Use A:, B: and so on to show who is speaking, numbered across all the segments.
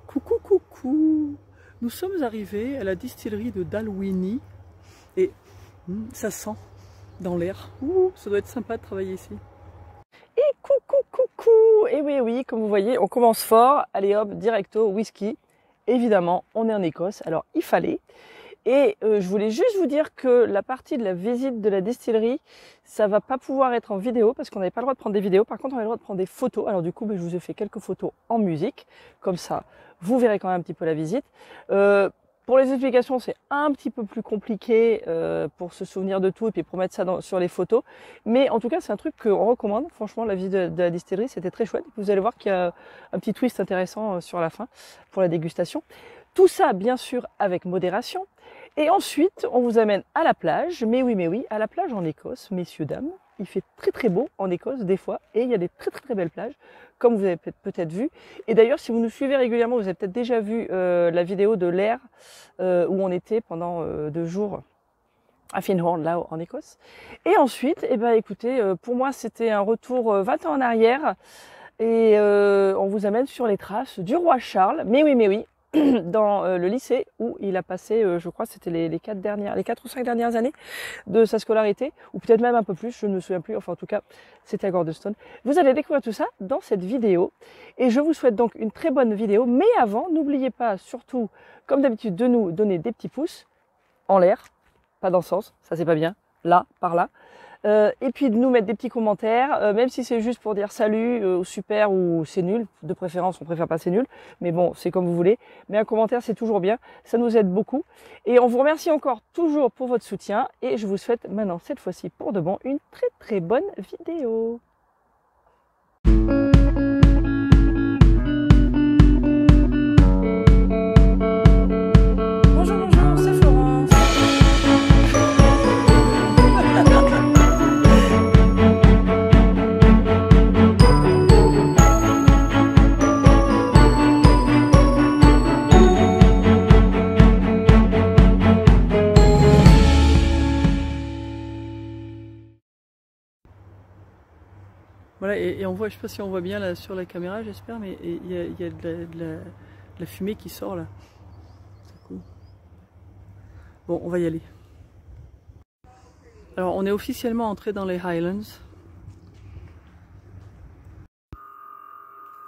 A: Coucou, coucou. Nous sommes arrivés à la distillerie de Dalwhinnie et ça sent dans l'air. Ça doit être sympa de travailler ici.
B: Et coucou, coucou. Et oui, comme vous voyez, on commence fort. Allez hop, directo, whisky. Évidemment, on est en Écosse, alors il fallait. Et je voulais juste vous dire que la partie de la visite de la distillerie, ça va pas pouvoir être en vidéo parce qu'on n'avait pas le droit de prendre des vidéos. Par contre, on a le droit de prendre des photos. Alors du coup, je vous ai fait quelques photos en musique. Comme ça, vous verrez quand même un petit peu la visite. Pour les explications, c'est un petit peu plus compliqué pour se souvenir de tout et puis pour mettre ça sur les photos. Mais en tout cas, c'est un truc qu'on recommande. Franchement, la visite de la distillerie, c'était très chouette. Vous allez voir qu'il y a un petit twist intéressant sur la fin pour la dégustation. Tout ça, bien sûr, avec modération. Et ensuite, on vous amène à la plage. Mais oui, à la plage en Écosse, messieurs, dames. Il fait très beau en Écosse des fois. Et il y a des très belles plages, comme vous avez peut-être vu. Et d'ailleurs, si vous nous suivez régulièrement, vous avez peut-être déjà vu la vidéo de l'air où on était pendant 2 jours à Findhorn, là, en Écosse. Et ensuite, écoutez, pour moi, c'était un retour 20 ans en arrière. Et on vous amène sur les traces du roi Charles. Mais oui, dans le lycée où il a passé, je crois, c'était les 4 ou 5 dernières années de sa scolarité, ou peut-être même un peu plus, je ne me souviens plus, enfin en tout cas, c'était à Gordonstoun. Vous allez découvrir tout ça dans cette vidéo, et je vous souhaite donc une très bonne vidéo, mais avant, n'oubliez pas, surtout, comme d'habitude, de nous donner des petits pouces en l'air, pas dans le sens, ça c'est pas bien, là, par là, et puis de nous mettre des petits commentaires, même si c'est juste pour dire salut, super ou c'est nul, de préférence on préfère pas c'est nul, mais bon c'est comme vous voulez, mais un commentaire c'est toujours bien, ça nous aide beaucoup, et on vous remercie encore toujours pour votre soutien, et je vous souhaite maintenant cette fois-ci pour de bon une très bonne vidéo. Bonjour, c'est Florence.
A: Voilà, et on voit, je sais pas si on voit bien là sur la caméra, j'espère, mais il y a de la fumée qui sort là. C'est cool. Bon, on va y aller. Alors, on est officiellement entré dans les Highlands.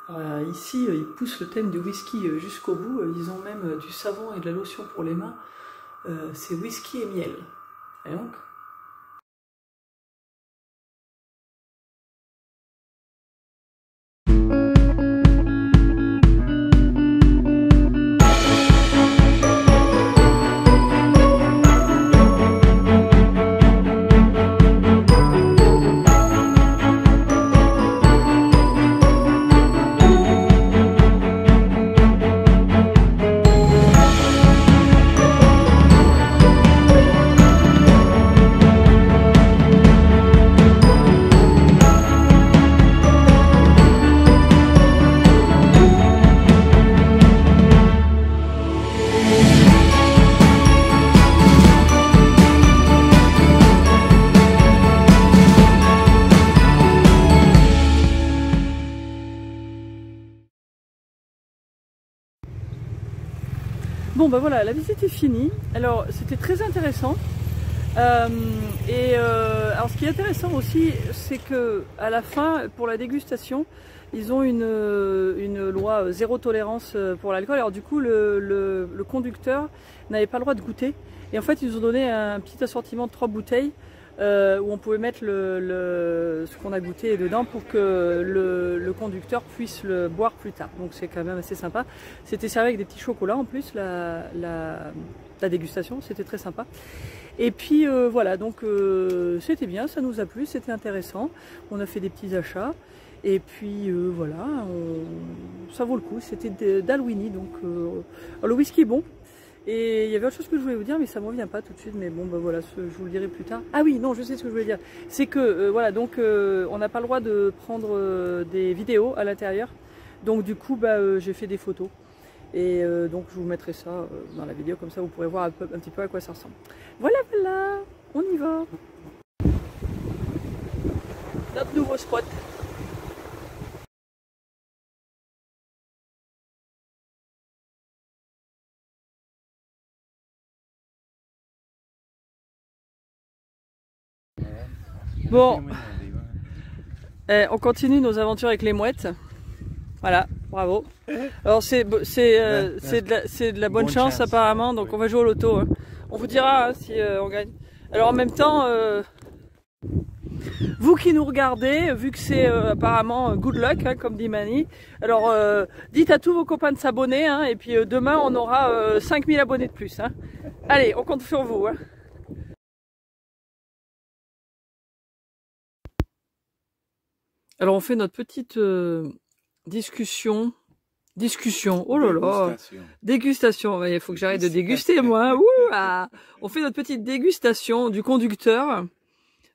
A: Alors, ici, ils poussent le thème du whisky jusqu'au bout. Ils ont même du savon et de la lotion pour les mains. C'est whisky et miel. Et donc, bon ben voilà, la visite est finie. Alors c'était très intéressant. Alors ce qui est intéressant aussi, c'est que à la fin, pour la dégustation, ils ont une loi zéro tolérance pour l'alcool. Alors du coup, le conducteur n'avait pas le droit de goûter. Et en fait, ils nous ont donné un petit assortiment de 3 bouteilles où on pouvait mettre ce qu'on a goûté dedans pour que le conducteur puisse le boire plus tard. Donc c'est quand même assez sympa. C'était servi avec des petits chocolats en plus, la dégustation, c'était très sympa. Et puis voilà, donc c'était bien, ça nous a plu, c'était intéressant. On a fait des petits achats. Et puis voilà, ça vaut le coup. C'était Dalwhinnie, donc le whisky est bon. Et il y avait autre chose que je voulais vous dire, mais ça ne me revient pas tout de suite. Mais bon, ben voilà, je vous le dirai plus tard. Ah oui, non, je sais ce que je voulais dire. C'est que, voilà, donc on n'a pas le droit de prendre des vidéos à l'intérieur. Donc du coup, j'ai fait des photos. Et donc je vous mettrai ça dans la vidéo, comme ça vous pourrez voir un petit peu à quoi ça ressemble. Voilà, on y va. Notre nouveau spot. Bon, on continue nos aventures avec les mouettes. Voilà, bravo. Alors c'est de la bonne chance apparemment, donc on va jouer au loto. Hein. On vous dira hein, si on gagne. Alors en même temps, vous qui nous regardez, vu que c'est apparemment good luck, hein, comme dit Mani, alors dites à tous vos copains de s'abonner, hein, et puis demain on aura 5000 abonnés de plus. Hein. Allez, on compte sur vous. Hein. Alors on fait notre petite discussion, oh là là, dégustation, il faut que j'arrête de déguster moi, on fait notre petite dégustation du conducteur,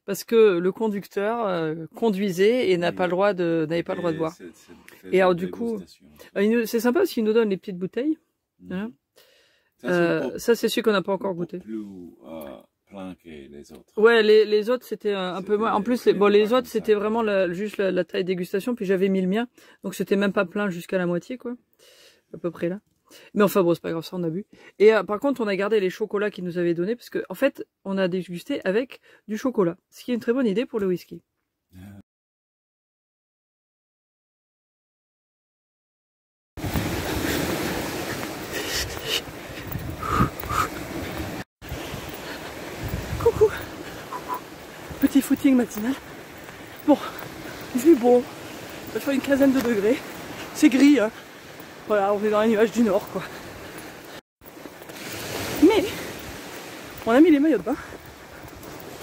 A: parce que le conducteur conduisait et n'avait pas le droit de boire. Et alors du coup, c'est sympa parce qu'il nous donne les petites bouteilles, hein. Ça c'est celui qu'on n'a pas encore goûté.
C: Que les autres.
A: Ouais, les autres c'était un peu moins. En plus, les autres c'était vraiment juste la taille dégustation, puis j'avais mis le mien, donc c'était même pas plein jusqu'à la moitié, quoi, à peu près là. Mais enfin bon, c'est pas grave, ça on a bu. Et par contre, on a gardé les chocolats qu'ils nous avaient donnés, parce que en fait, on a dégusté avec du chocolat, ce qui est une très bonne idée pour le whisky. Coucou. Petit footing matinal. Bon, il fait beau. Il fait une quinzaine de degrés. C'est gris, hein. Voilà, on est dans les nuages du nord, quoi. Mais, on a mis les maillots de bain.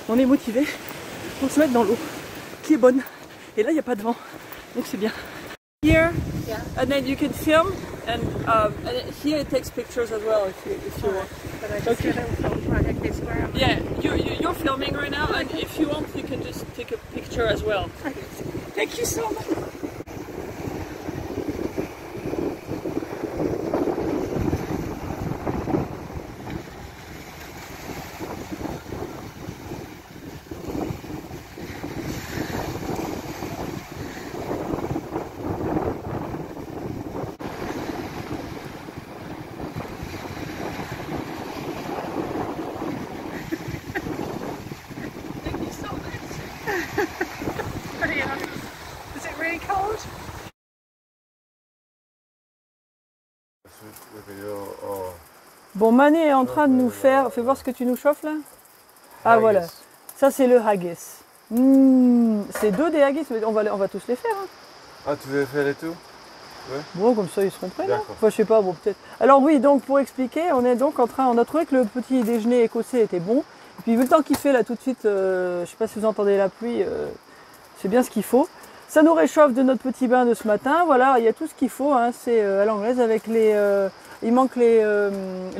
A: On est motivé pour se mettre dans l'eau, qui est bonne. Et là, il n'y a pas de vent, donc c'est bien. Here, and then you can film, and here it takes pictures as well if you want. Okay. Yeah, you're filming right now, and if you want, you can just take a picture as well. Thank you so much. Is it really cold? Bon, Mané est en train de nous faire... Fais voir ce que tu nous chauffes là. Ah
C: Haggis.
A: Voilà, ça c'est le haggis. C'est deux des haggis, mais on va tous les faire. Hein.
C: Ah, tu veux faire les tout? Ouais.
A: Bon, comme ça ils seront prêts.
C: D'accord.
A: Enfin, je sais pas, bon peut-être. Alors oui, donc pour expliquer, on est donc en train... On a trouvé que le petit déjeuner écossais était bon. Et puis vu le temps qu'il fait là tout de suite, je sais pas si vous entendez la pluie, c'est bien ce qu'il faut. Ça nous réchauffe de notre petit bain de ce matin. Voilà, il y a tout ce qu'il faut. Hein. C'est à l'anglaise avec les... il manque les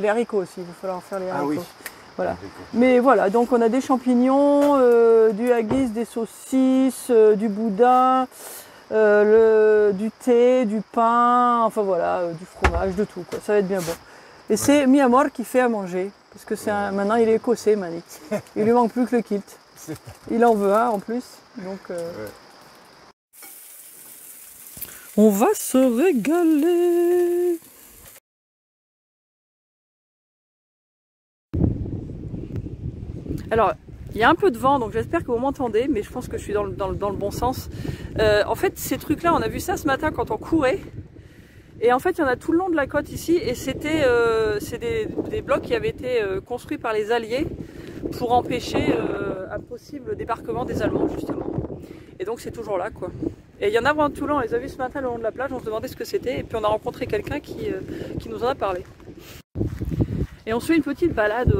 A: haricots aussi. Il va falloir faire les haricots.
C: Ah oui.
A: Voilà. Mais voilà, donc on a des champignons, du haggis, des saucisses, du boudin, du thé, du pain, enfin voilà, du fromage, de tout, quoi. Ça va être bien bon. Et c'est Miamor qui fait à manger, parce que maintenant il est écossais, Mani. Il lui manque plus que le kilt. Il en veut un en plus, donc... On va se régaler. Alors, il y a un peu de vent, donc j'espère que vous m'entendez, mais je pense que je suis dans le bon sens. En fait, ces trucs-là, on a vu ça ce matin quand on courait. Et en fait, il y en a tout le long de la côte ici, et c'est des blocs qui avaient été construits par les Alliés pour empêcher un possible débarquement des Allemands, justement. Et donc, c'est toujours là, quoi. Et il y en a vraiment tout le long, on les a vus ce matin le long de la plage, on se demandait ce que c'était, et puis on a rencontré quelqu'un qui nous en a parlé. Et on se fait une petite balade,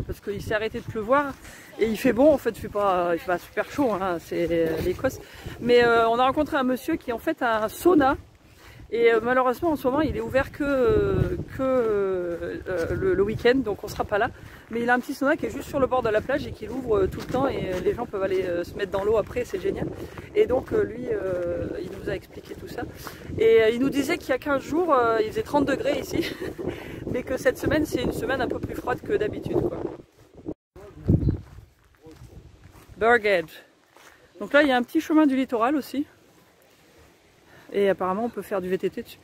A: parce qu'il s'est arrêté de pleuvoir, et il fait bon, en fait, il fait pas super chaud, hein, c'est l'Écosse. Mais on a rencontré un monsieur qui en fait a un sauna, et malheureusement en ce moment il est ouvert que le week-end, donc on sera pas là. Mais il a un petit sauna qui est juste sur le bord de la plage et qui l'ouvre tout le temps, et les gens peuvent aller se mettre dans l'eau après, c'est génial. Et donc lui, il nous a expliqué tout ça. Et il nous disait qu'il y a 15 jours, il faisait 30 degrés ici, mais que cette semaine c'est une semaine un peu plus froide que d'habitude, quoi. Burghead. Donc là il y a un petit chemin du littoral aussi. Et apparemment on peut faire du VTT dessus.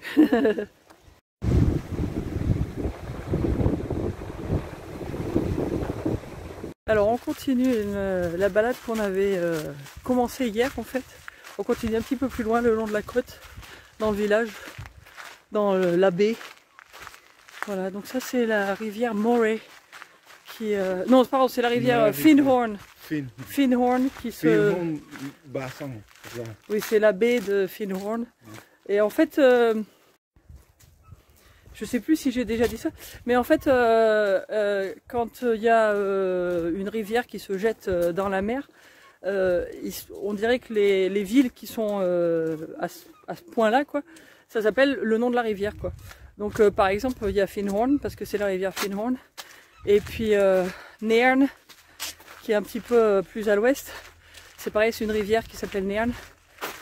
A: Alors on continue la balade qu'on avait commencé hier en fait. On continue un petit peu plus loin le long de la côte, dans le village, dans la baie. Voilà, donc ça c'est la rivière Moray. Non, pardon, c'est la rivière Findhorn. Findhorn qui se... Oui, c'est la baie de Findhorn. Et en fait, je sais plus si j'ai déjà dit ça, mais en fait, quand il y a une rivière qui se jette dans la mer, on dirait que les villes qui sont à ce point-là, quoi, ça s'appelle le nom de la rivière, quoi. Donc, par exemple, il y a Findhorn parce que c'est la rivière Findhorn, et puis Nairn, qui est un petit peu plus à l'ouest. C'est pareil, c'est une rivière qui s'appelle Nairn,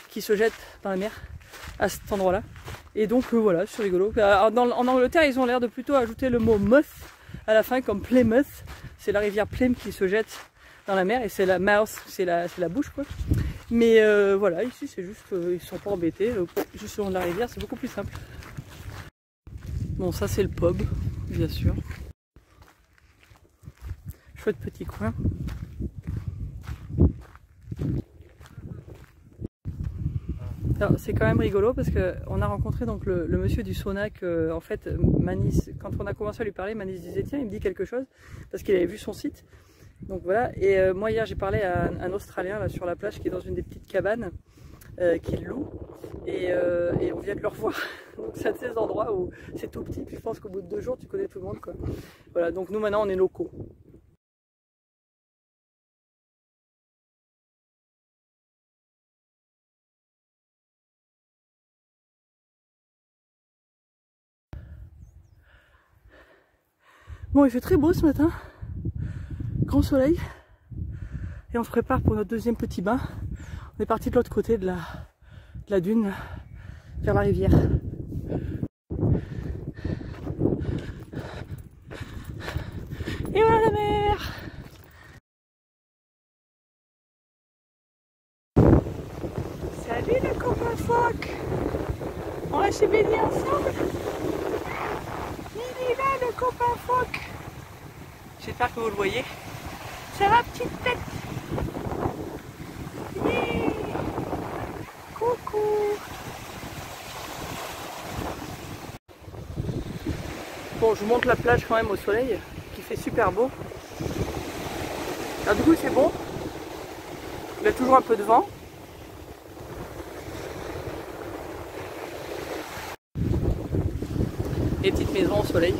A: qui se jette dans la mer à cet endroit-là. Et donc voilà, c'est rigolo. En Angleterre, ils ont l'air de plutôt ajouter le mot mouth à la fin, comme Plymouth. C'est la rivière Plym qui se jette dans la mer, et c'est la mouth, c'est la bouche, quoi. Mais voilà, ici c'est juste, ils sont pas embêtés, juste le long de la rivière, c'est beaucoup plus simple. Bon, ça c'est le pub, bien sûr. Chouette petit coin. C'est quand même rigolo parce qu'on a rencontré donc le monsieur du sauna que, en fait, Manis, quand on a commencé à lui parler, Manis disait tiens, il me dit quelque chose parce qu'il avait vu son site. Donc voilà, et moi hier j'ai parlé à un Australien là sur la plage qui est dans une des petites cabanes qu'il loue, et on vient de le revoir. Donc c'est un de ces endroits où c'est tout petit, puis je pense qu'au bout de 2 jours tu connais tout le monde, quoi. Voilà, donc nous maintenant on est locaux. Bon, il fait très beau ce matin, grand soleil, et on se prépare pour notre deuxième petit bain. On est parti de l'autre côté de la dune, vers la rivière. Et voilà la mer! Salut les copains phoques! On va se baigner ensemble? Il est là le copain phoque! J'espère que vous le voyez. Ça va, petite tête? Yeah. Coucou! Bon, je vous montre la plage quand même au soleil, qui fait super beau. Alors du coup c'est bon. Il y a toujours un peu de vent. Les petites maisons au soleil.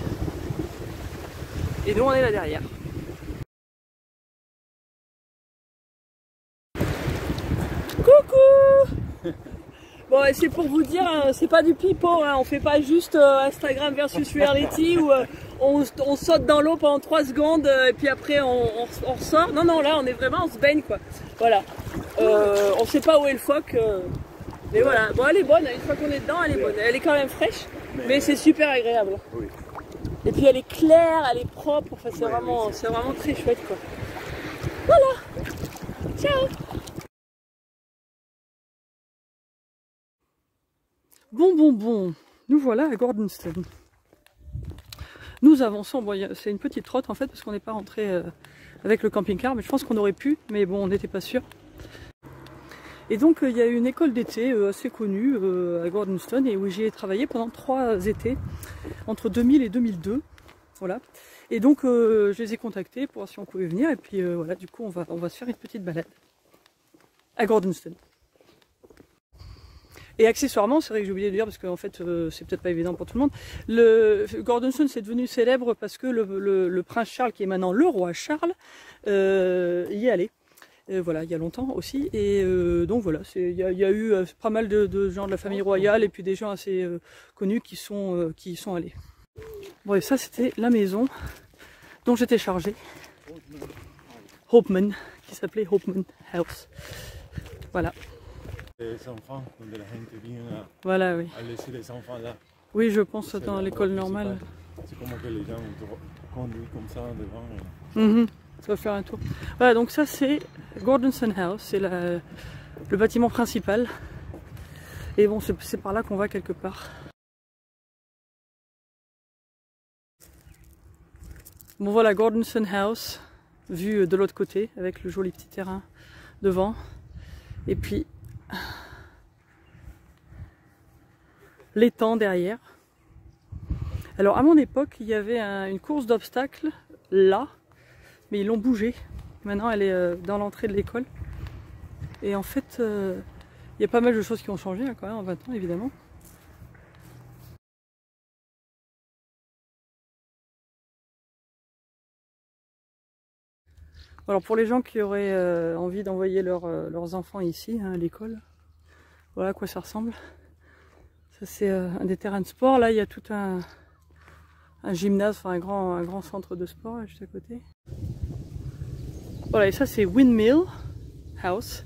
A: Et nous on est là derrière. Coucou! Bon, et c'est pour vous dire, c'est pas du pipeau, hein, on fait pas juste Instagram versus reality où on saute dans l'eau pendant 3 secondes et puis après on ressort. Non, non, là on est vraiment, on se baigne, quoi. Voilà. On sait pas où est le phoque. Mais voilà, bon, elle est bonne, une fois qu'on est dedans, elle est bonne. Elle est quand même fraîche, mais c'est super agréable. Oui. Et puis elle est claire, elle est propre, enfin, c'est vraiment très chouette, quoi. Voilà. Ciao. Bon, nous voilà à Gordonstoun. Nous avançons, bon, c'est une petite trotte en fait, parce qu'on n'est pas rentré avec le camping-car, mais je pense qu'on aurait pu, mais bon, on n'était pas sûr. Et donc il y a une école d'été assez connue à Gordonstoun, et où j'y ai travaillé pendant 3 étés, entre 2000 et 2002. Voilà. Et donc je les ai contactés pour voir si on pouvait venir, et puis voilà, du coup on va se faire une petite balade à Gordonstoun. Et accessoirement, c'est vrai que j'ai oublié de dire, parce qu'en fait c'est peut-être pas évident pour tout le monde, Gordonstoun c'est devenu célèbre parce que le prince Charles, qui est maintenant le roi Charles, y est allé. Voilà, il y a longtemps aussi, et donc voilà, il y a eu pas mal de gens de la famille royale et puis des gens assez connus qui y sont allés. Bon, et ça c'était la maison dont j'étais chargée, Hopeman, qui s'appelait Hopeman House. Voilà.
C: Les enfants, quand la gente vient
A: voilà, oui.
C: à laisser les enfants là.
A: Oui, je pense dans l'école normale.
C: C'est comment que les gens conduisent comme ça devant.
A: Ça va faire un tour. Voilà, donc ça c'est Gordonstoun House, c'est le bâtiment principal. Et bon, c'est par là qu'on va quelque part. Bon voilà, Gordonstoun House. vue de l'autre côté, avec le joli petit terrain devant. Et puis l'étang derrière. Alors à mon époque, il y avait une course d'obstacles là, mais ils l'ont bougée. Maintenant elle est dans l'entrée de l'école. Et en fait, il y a pas mal de choses qui ont changé hein, quand même en 20 ans évidemment. Alors pour les gens qui auraient envie d'envoyer leurs enfants ici hein, à l'école, voilà à quoi ça ressemble. Ça c'est un des terrains de sport. Là il y a tout un gymnase, enfin un grand centre de sport là, juste à côté. Voilà, et ça c'est Windmill House.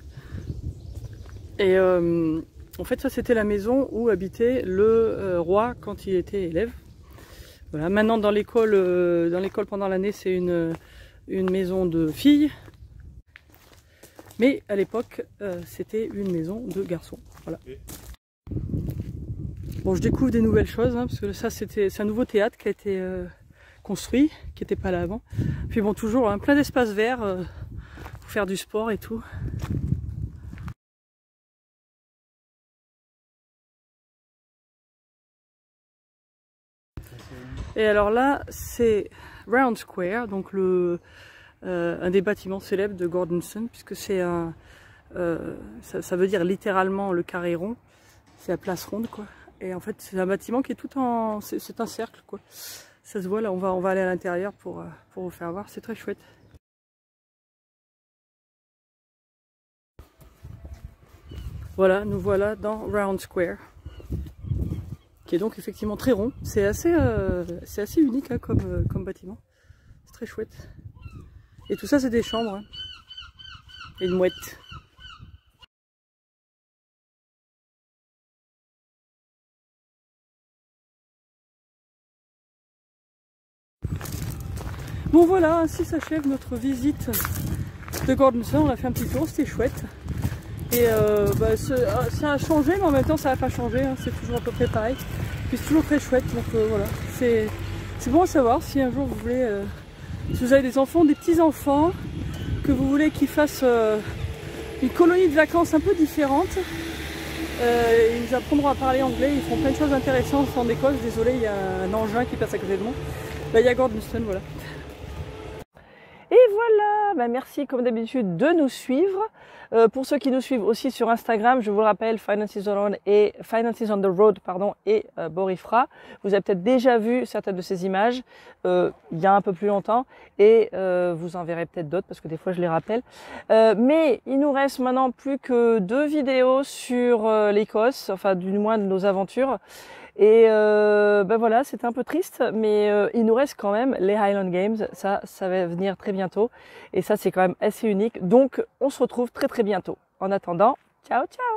A: Et en fait ça c'était la maison où habitait le roi quand il était élève. Voilà, maintenant dans l'école pendant l'année c'est une maison de filles. Mais à l'époque c'était une maison de garçons. Voilà. Bon, je découvre des nouvelles choses hein, parce que ça c'est un nouveau théâtre qui a été construit, qui n'était pas là avant. Puis bon, toujours hein, plein d'espaces verts pour faire du sport et tout. Et alors là, c'est Round Square, donc un des bâtiments célèbres de Gordonstoun, puisque c'est ça veut dire littéralement le carré rond, c'est la place ronde quoi. Et en fait, c'est un bâtiment qui est tout en, c'est un cercle quoi. Ça se voit là, on va aller à l'intérieur pour vous faire voir, c'est très chouette. Voilà, nous voilà dans Round Square, qui est donc effectivement très rond. C'est assez unique hein, comme bâtiment. C'est très chouette. Et tout ça, c'est des chambres. Hein. Et une mouette. Bon voilà, ainsi s'achève notre visite de Gordonstoun. On a fait un petit tour, c'était chouette. Et ça a changé, mais en même temps ça n'a pas changé, hein. C'est toujours à peu près pareil. Puis c'est toujours très chouette, donc voilà. C'est bon à savoir si un jour vous voulez, si vous avez des enfants, des petits-enfants, que vous voulez qu'ils fassent une colonie de vacances un peu différente. Ils apprendront à parler anglais, ils feront plein de choses intéressantes en Écosse. Désolé, il y a un engin qui passe à côté de moi. Là, il y a Gordonstoun, voilà.
B: Et voilà, bah merci comme d'habitude de nous suivre. Pour ceux qui nous suivent aussi sur Instagram, je vous le rappelle, Finances on the Road et Borifra. Vous avez peut-être déjà vu certaines de ces images il y a un peu plus longtemps et vous en verrez peut-être d'autres parce que des fois je les rappelle. Mais il nous reste maintenant plus que 2 vidéos sur l'Écosse, enfin du moins de nos aventures. Et ben voilà, c'était un peu triste, mais il nous reste quand même les Highland Games, ça va venir très bientôt, et ça c'est quand même assez unique, donc on se retrouve très bientôt. En attendant, ciao ciao!